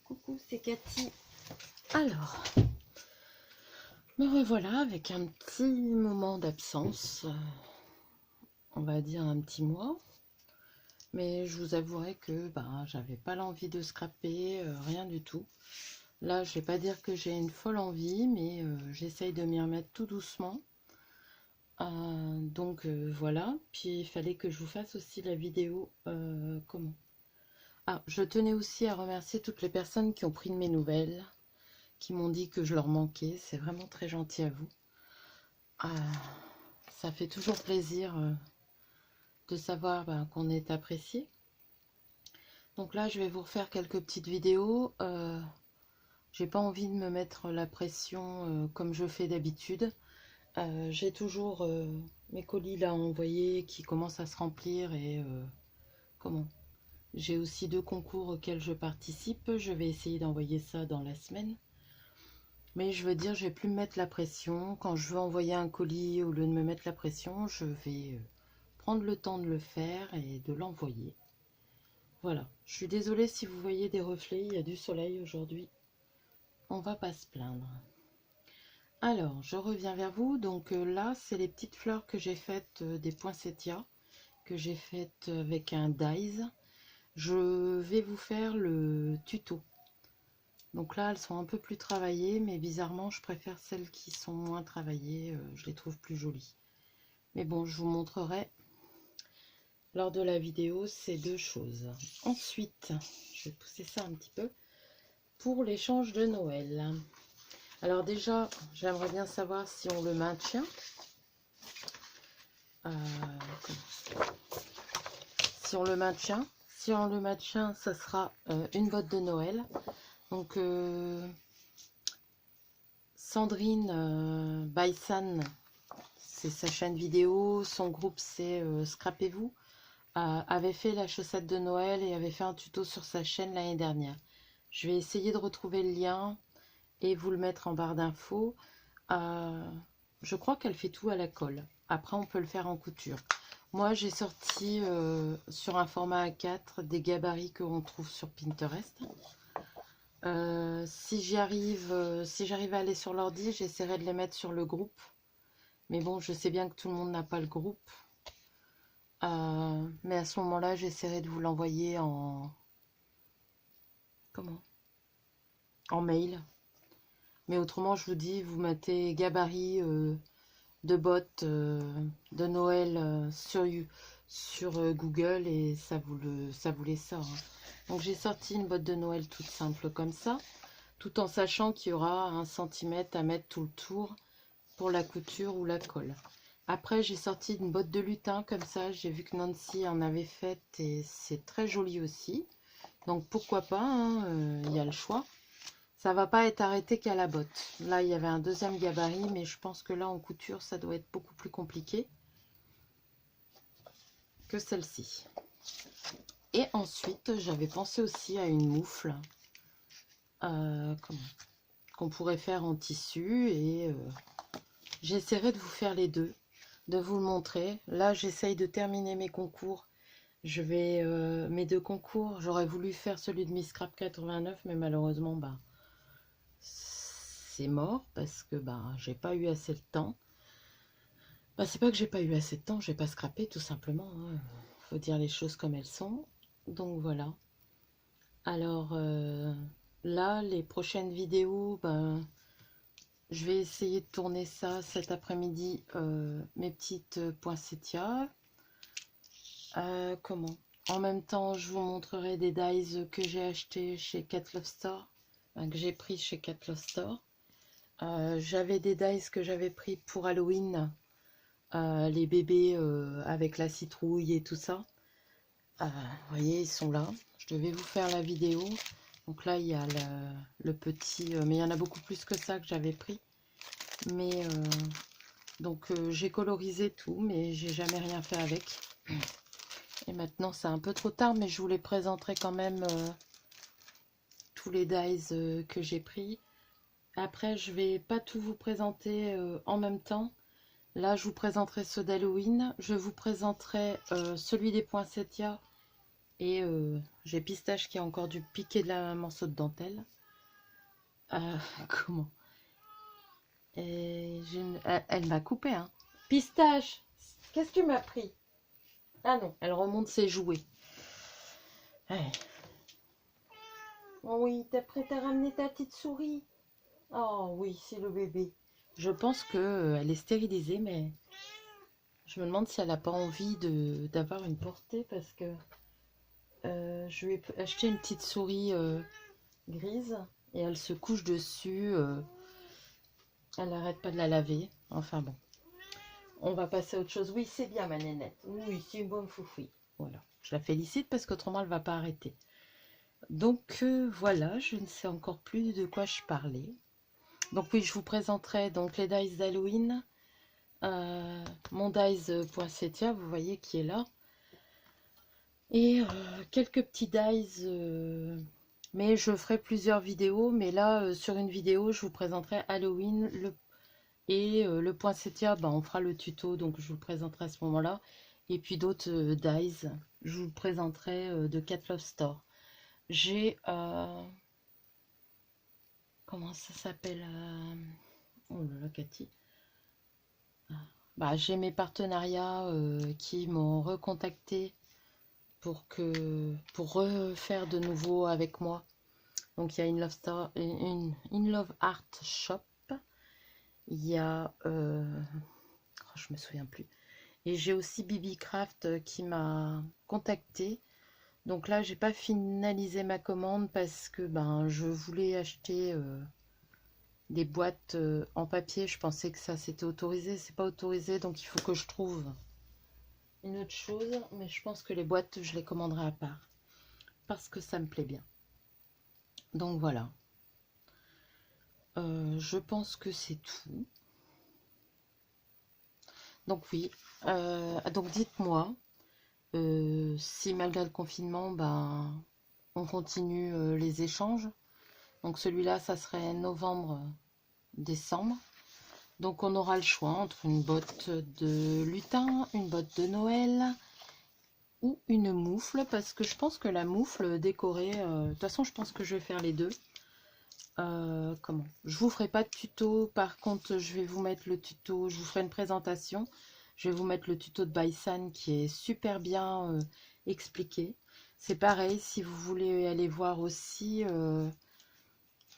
Coucou, c'est Cathy. Alors, me revoilà avec un petit moment d'absence, on va dire un petit mois. Mais je vous avouerai que j'avais pas l'envie de scraper, rien du tout. Là, je vais pas dire que j'ai une folle envie, mais j'essaye de m'y remettre tout doucement. Voilà. Puis il fallait que je vous fasse aussi la vidéo. Comment? Ah, je tenais aussi à remercier toutes les personnes qui ont pris de mes nouvelles, qui m'ont dit que je leur manquais. C'est vraiment très gentil à vous. Ça fait toujours plaisir de savoir qu'on est apprécié. Donc là, je vais vous refaire quelques petites vidéos. J'ai pas envie de me mettre la pression comme je fais d'habitude. J'ai toujours mes colis là envoyés qui commencent à se remplir et j'ai aussi 2 concours auxquels je participe. Je vais essayer d'envoyer ça dans la semaine. Mais je veux dire, je vais plus me mettre la pression. Quand je veux envoyer un colis, au lieu de me mettre la pression, je vais prendre le temps de le faire et de l'envoyer. Voilà. Je suis désolée si vous voyez des reflets, il y a du soleil aujourd'hui. On va pas se plaindre. Alors, je reviens vers vous. Donc là, c'est les petites fleurs que j'ai faites des poinsettias, que j'ai faites avec un dies. Je vais vous faire le tuto. Donc là, elles sont un peu plus travaillées, mais bizarrement, je préfère celles qui sont moins travaillées. Je les trouve plus jolies. Mais bon, je vous montrerai lors de la vidéo ces 2 choses. Ensuite, je vais pousser ça un petit peu pour l'échange de Noël. Alors déjà, j'aimerais bien savoir si on le maintient. Si on le maintient, ça sera une botte de Noël. Donc Sandrine Baysan, c'est sa chaîne vidéo, son groupe c'est Scrapez-vous, avait fait la chaussette de Noël et avait fait un tuto sur sa chaîne l'année dernière. Je vais essayer de retrouver le lien et vous le mettre en barre d'infos. Je crois qu'elle fait tout à la colle. Après, on peut le faire en couture. Moi, j'ai sorti sur un format A4 des gabarits que l'on trouve sur Pinterest. Si j'arrive à aller sur l'ordi, j'essaierai de les mettre sur le groupe. Mais bon, je sais bien que tout le monde n'a pas le groupe. Mais à ce moment-là, j'essaierai de vous l'envoyer en mail. Mais autrement, je vous dis, vous mettez gabarit de bottes de Noël sur Google et ça vous les sort. Hein. Donc j'ai sorti une botte de Noël toute simple comme ça, tout en sachant qu'il y aura 1 cm à mettre tout le tour pour la couture ou la colle. Après, j'ai sorti une botte de lutin comme ça. J'ai vu que Nancy en avait fait et c'est très joli aussi. Donc pourquoi pas, hein, y a le choix. Ça va pas être arrêté qu'à la botte. Là, il y avait un 2e gabarit, mais je pense que là, en couture, ça doit être beaucoup plus compliqué que celle-ci. Et ensuite, j'avais pensé aussi à une moufle qu'on pourrait faire en tissu et j'essaierai de vous faire les 2, de vous le montrer. Là, j'essaye de terminer mes concours. Je vais mes 2 concours. J'aurais voulu faire celui de Miss Scrap 89, mais malheureusement, c'est mort parce que j'ai pas eu assez de temps. C'est pas que j'ai pas eu assez de temps, j'ai pas scrappé tout simplement. Hein. Faut dire les choses comme elles sont. Donc voilà. Alors là, les prochaines vidéos, je vais essayer de tourner ça cet après-midi, mes petites poinsettias. En même temps, je vous montrerai des dies que j'ai acheté chez Cat Love Store, que j'ai pris chez Cat Love Store. J'avais des dies que j'avais pris pour Halloween, les bébés avec la citrouille et tout ça. Vous voyez, ils sont là. Je devais vous faire la vidéo. Donc là, il y a le petit, mais il y en a beaucoup plus que ça que j'avais pris. Mais j'ai colorisé tout, mais j'ai jamais rien fait avec. Et maintenant, c'est un peu trop tard, mais je vous les présenterai quand même tous les dies que j'ai pris. Après, je vais pas tout vous présenter en même temps. Là, je vous présenterai ceux d'Halloween. Je vous présenterai celui des poinsettias Et j'ai Pistache qui a encore dû piquer de la morceau de dentelle. Comment? Et elle m'a coupé, hein. Pistache, qu'est-ce que tu m'as pris? Ah non, elle remonte ses jouets. Ouais. Oh oui, t'as ramené ta petite souris. Oh oui, c'est le bébé. Je pense que elle est stérilisée, mais je me demande si elle n'a pas envie d'avoir une portée parce que je lui ai acheté une petite souris grise et elle se couche dessus. Elle n'arrête pas de la laver. Enfin bon, on va passer à autre chose. Oui, c'est bien ma nénette. Oui, c'est une bonne foufoui. Voilà, je la félicite parce qu'autrement elle va pas arrêter. Donc voilà, je ne sais encore plus de quoi je parlais. Donc oui, je vous présenterai donc les dies d'Halloween. Mon dies poinsettia, vous voyez qui est là. Et quelques petits dies, mais je ferai plusieurs vidéos. Mais là, sur une vidéo, je vous présenterai Halloween et le poinsettia. Ben, on fera le tuto, donc je vous le présenterai à ce moment-là. Et puis d'autres dies, je vous le présenterai de Cat Love Store. J'ai... comment ça s'appelle oh là là, Cathy. Bah, j'ai mes partenariats qui m'ont recontacté pour refaire de nouveau avec moi. Donc il y a une Love Art Shop. Il y a oh, je me souviens plus. Et j'ai aussi Bibi Craft qui m'a contacté. Donc là, j'ai pas finalisé ma commande parce que ben je voulais acheter des boîtes en papier. Je pensais que ça c'était autorisé. C'est pas autorisé, donc il faut que je trouve une autre chose. Mais je pense que les boîtes, je les commanderai à part parce que ça me plaît bien. Donc voilà. Je pense que c'est tout. Donc oui. Donc dites-moi si malgré le confinement, ben, on continue les échanges. Donc celui-là, ça serait novembre-décembre. Donc on aura le choix entre une botte de lutin, une botte de Noël ou une moufle. Parce que je pense que la moufle décorée, de toute façon je pense que je vais faire les deux. Comment? Je vous ferai pas de tuto, par contre je vais vous mettre le tuto, je vous ferai une présentation. Je vais vous mettre le tuto de Baisan qui est super bien expliqué. C'est pareil, si vous voulez aller voir aussi,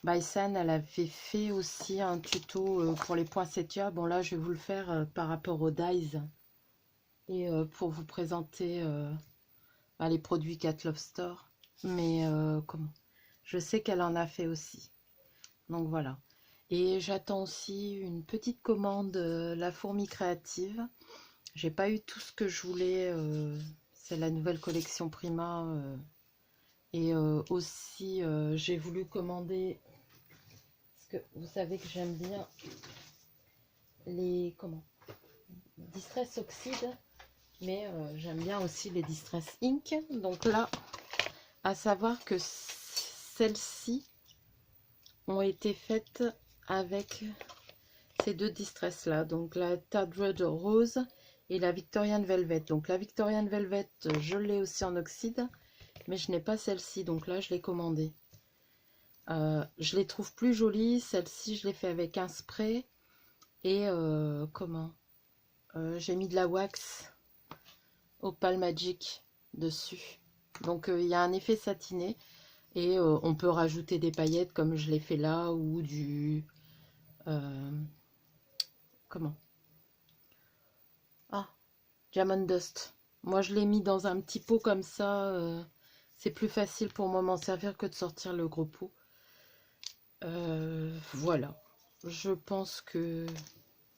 Baisan, elle avait fait aussi un tuto pour les poinsettias. Bon là, je vais vous le faire par rapport aux dies et pour vous présenter les produits Cat Love Store. Mais comment? Je sais qu'elle en a fait aussi. Donc voilà. Et j'attends aussi une petite commande, la fourmi créative. J'ai pas eu tout ce que je voulais. C'est la nouvelle collection Prima. Et aussi, j'ai voulu commander. Parce que vous savez que j'aime bien les Distress Oxide. Mais j'aime bien aussi les Distress Ink. Donc là, à savoir que celles-ci ont été faites avec ces deux Distress là. Donc la Tadred Rose et la Victorian Velvet. Donc la Victorian Velvet, je l'ai aussi en oxyde. Mais je n'ai pas celle-ci. Donc là, je l'ai commandée. Je les trouve plus jolies. Celle-ci, je l'ai fait avec un spray. Et j'ai mis de la wax Opal Magic dessus. Donc il y a un effet satiné. Et on peut rajouter des paillettes comme je l'ai fait là. Ou du... Diamond Dust. Moi, je l'ai mis dans un petit pot comme ça. C'est plus facile pour moi m'en servir que de sortir le gros pot. Voilà. Je pense que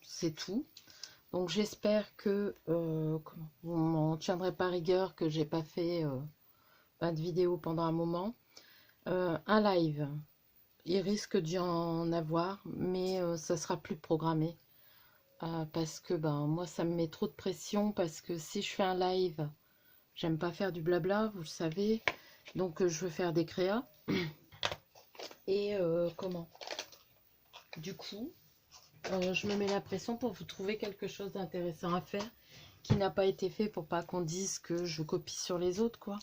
c'est tout. Donc j'espère que vous m'en tiendrez pas rigueur que j'ai pas fait pas de vidéo pendant un moment. Un live, il risque d'y en avoir, mais ça sera plus programmé parce que moi ça me met trop de pression parce que si je fais un live, j'aime pas faire du blabla, vous le savez, donc je veux faire des créas et du coup. Je me mets la pression pour vous trouver quelque chose d'intéressant à faire qui n'a pas été fait pour pas qu'on dise que je copie sur les autres, quoi.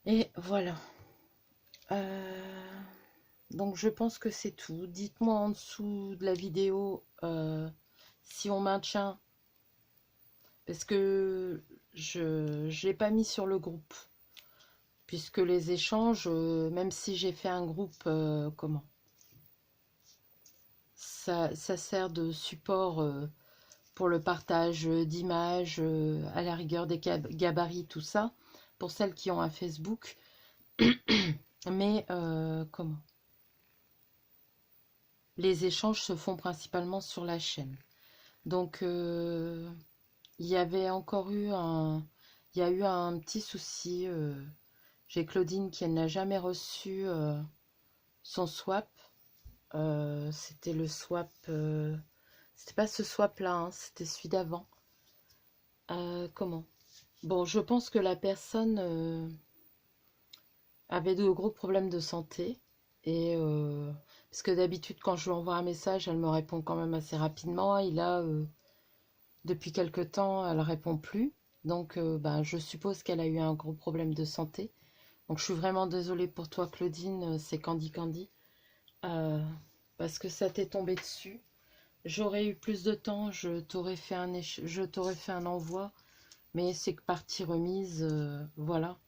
Et voilà. Euh, donc je pense que c'est tout. Dites-moi en dessous de la vidéo si on maintient, parce que je ne l'ai pas mis sur le groupe, puisque les échanges, même si j'ai fait un groupe, comment ça sert de support pour le partage d'images, à la rigueur des gabarits, tout ça, pour celles qui ont un Facebook. Mais comment les échanges se font principalement sur la chaîne. Donc il y avait encore eu il y a eu un petit souci. J'ai Claudine qui n'a jamais reçu son swap. C'était le swap. C'était pas ce swap-là, hein, c'était celui d'avant. Comment Bon, je pense que la personne avait de gros problèmes de santé. Et parce que d'habitude, quand je lui envoie un message, elle me répond quand même assez rapidement. Et là, depuis quelque temps, elle répond plus. Donc, ben, je suppose qu'elle a eu un gros problème de santé. Donc, je suis vraiment désolée pour toi, Claudine. C'est Candy Candy. Euh, Parce que ça t'est tombé dessus. J'aurais eu plus de temps, je t'aurais fait un envoi. Mais c'est que partie remise, voilà.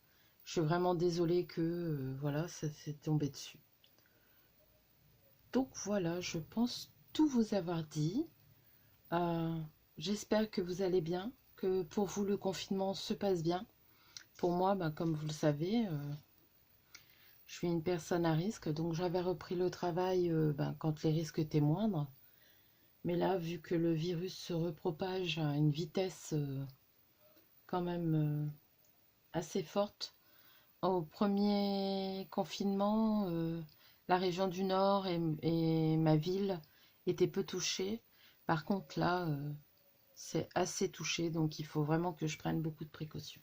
Je suis vraiment désolée que, voilà, ça s'est tombé dessus. Donc voilà, je pense tout vous avoir dit. Euh, J'espère que vous allez bien, que pour vous le confinement se passe bien. Pour moi, ben, comme vous le savez, je suis une personne à risque, donc j'avais repris le travail ben, quand les risques étaient moindres. Mais là, vu que le virus se repropage à une vitesse quand même assez forte, au premier confinement, la région du Nord et ma ville étaient peu touchées. Par contre, là, c'est assez touché, donc il faut vraiment que je prenne beaucoup de précautions.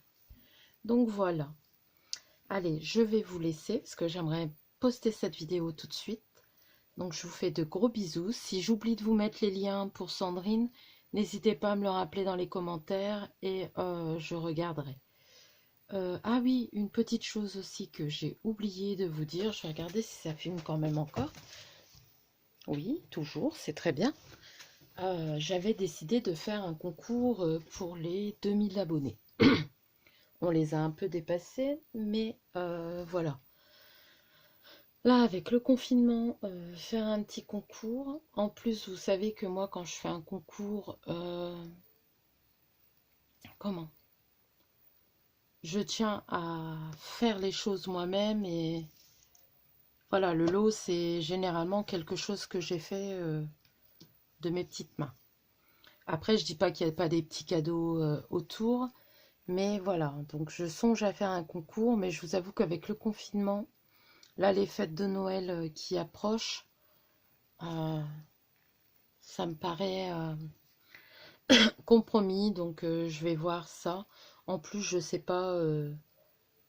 Donc voilà. Allez, je vais vous laisser parce que j'aimerais poster cette vidéo tout de suite. Donc je vous fais de gros bisous. Si j'oublie de vous mettre les liens pour Sandrine, n'hésitez pas à me le rappeler dans les commentaires et je regarderai. Ah oui, une petite chose aussi que j'ai oublié de vous dire. Je vais regarder si ça filme quand même encore. Oui, toujours, c'est très bien. J'avais décidé de faire un concours pour les 2000 abonnés. On les a un peu dépassés, mais voilà. Là, avec le confinement, faire un petit concours. En plus, vous savez que moi, quand je fais un concours, comment? Je tiens à faire les choses moi-même et voilà, le lot, c'est généralement quelque chose que j'ai fait de mes petites mains. Après, je dis pas qu'il n'y a pas des petits cadeaux autour, mais voilà. Donc, je songe à faire un concours, mais je vous avoue qu'avec le confinement, là, les fêtes de Noël qui approchent, euh, ça me paraît compromis, donc je vais voir ça. En plus, je sais pas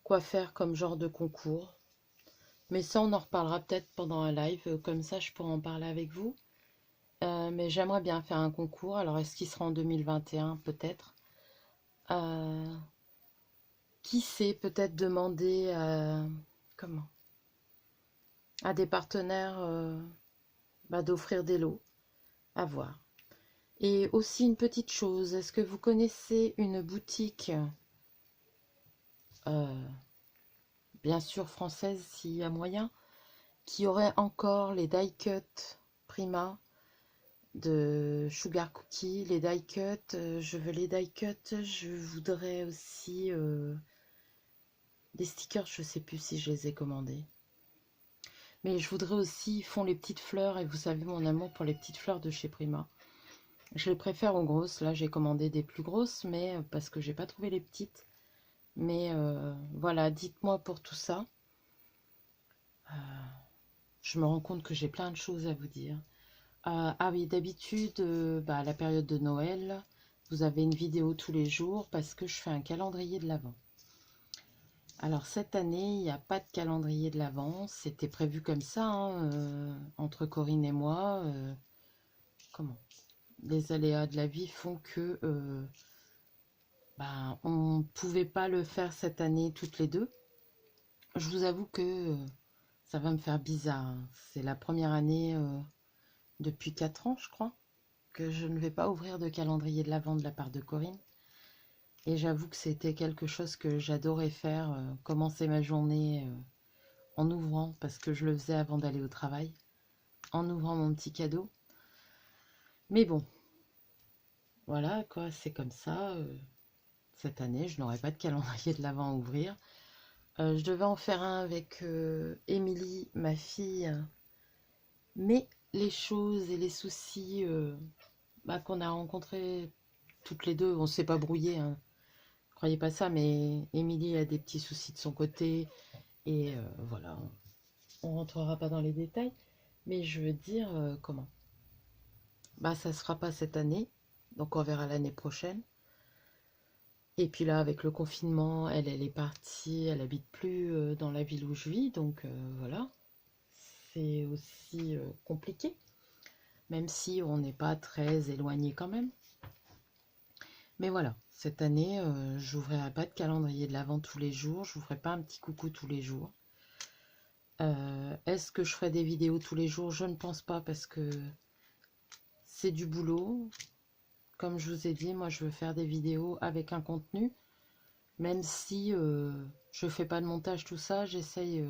quoi faire comme genre de concours. Mais ça, on en reparlera peut-être pendant un live. Comme ça, je pourrai en parler avec vous. Mais j'aimerais bien faire un concours. Alors, est-ce qu'il sera en 2021? Peut-être. Euh, Qui sait, peut-être demander comment? À des partenaires bah, d'offrir des lots. À voir. Et aussi une petite chose. Est-ce que vous connaissez une boutique euh, bien sûr française s'il y a moyen, qui aurait encore les die cut Prima de Sugar Cookie, les die cut, je veux les die cut, je voudrais aussi des stickers, je sais plus si je les ai commandés. Mais je voudrais aussi, ils font les petites fleurs, et vous savez mon amour pour les petites fleurs de chez Prima. Je les préfère aux grosses, là j'ai commandé des plus grosses, mais parce que j'ai pas trouvé les petites. Mais voilà, dites-moi pour tout ça. Je me rends compte que j'ai plein de choses à vous dire. Ah oui, d'habitude, bah, à la période de Noël, vous avez une vidéo tous les jours parce que je fais un calendrier de l'Avent. Alors cette année, il n'y a pas de calendrier de l'Avent. C'était prévu comme ça, hein, entre Corinne et moi. Comment? Les aléas de la vie font que bah, on ne pouvait pas le faire cette année toutes les deux. je vous avoue que ça va me faire bizarre, hein. C'est la première année depuis 4 ans, je crois, que je ne vais pas ouvrir de calendrier de l'Avent de la part de Corinne. Et j'avoue que c'était quelque chose que j'adorais faire, commencer ma journée en ouvrant, parce que je le faisais avant d'aller au travail, en ouvrant mon petit cadeau. Mais bon, voilà quoi, c'est comme ça. Cette année, je n'aurai pas de calendrier de l'Avent à ouvrir. Je devais en faire un avec Émilie, ma fille, mais les choses et les soucis qu'on a rencontrés toutes les deux, on ne s'est pas brouillé, hein. Croyez pas ça, mais Émilie a des petits soucis de son côté, et voilà, on rentrera pas dans les détails, mais je veux dire, comment? Ça se fera pas cette année, donc on verra l'année prochaine. Et puis là, avec le confinement, elle est partie, elle habite plus dans la ville où je vis, donc voilà, c'est aussi compliqué, même si on n'est pas très éloigné quand même. Mais voilà, cette année, j'ouvrirai pas de calendrier de l'Avent tous les jours, je vous ferai pas un petit coucou tous les jours. Est-ce que je ferai des vidéos tous les jours? Je ne pense pas, parce que c'est du boulot. Comme je vous ai dit, moi je veux faire des vidéos avec un contenu, même si je fais pas de montage, tout ça, j'essaye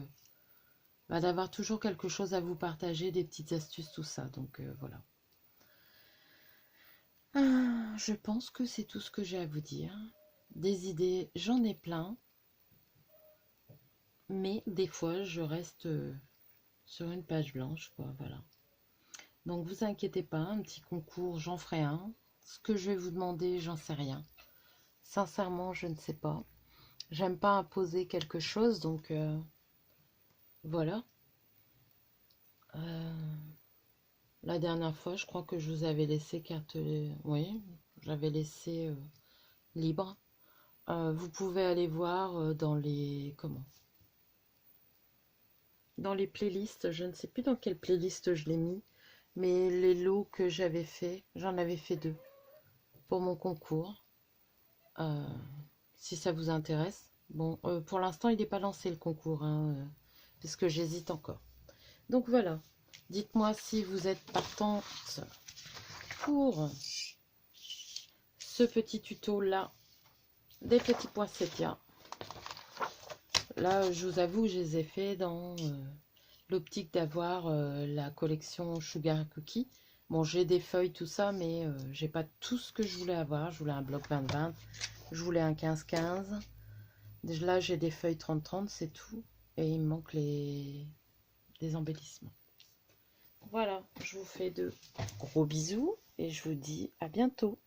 d'avoir toujours quelque chose à vous partager, des petites astuces, tout ça. Donc voilà. Je pense que c'est tout ce que j'ai à vous dire. Des idées, j'en ai plein, mais des fois je reste sur une page blanche, quoi, voilà. Donc vous inquiétez pas, un petit concours, j'en ferai un. Ce que je vais vous demander, j'en sais rien. Sincèrement, je ne sais pas. J'aime pas imposer quelque chose, donc voilà. La dernière fois, je crois que je vous avais laissé carte... Oui, j'avais laissé libre. Vous pouvez aller voir dans les... Comment? Dans les playlists, je ne sais plus dans quelle playlist je l'ai mis, mais les lots que j'avais fait, j'en avais fait 2 pour mon concours. Euh, si ça vous intéresse. Bon, pour l'instant, il n'est pas lancé le concours, hein, parce que j'hésite encore. Donc voilà, dites-moi si vous êtes partante pour ce petit tuto-là, des petits poinsettias. Là, je vous avoue, je les ai fait dans l'optique d'avoir la collection Sugar Cookie. Bon, j'ai des feuilles, tout ça, mais j'ai pas tout ce que je voulais avoir. Je voulais un bloc 20-20, je voulais un 15-15. Là, j'ai des feuilles 30-30, c'est tout. Et il me manque des embellissements. Voilà, je vous fais de gros bisous et je vous dis à bientôt.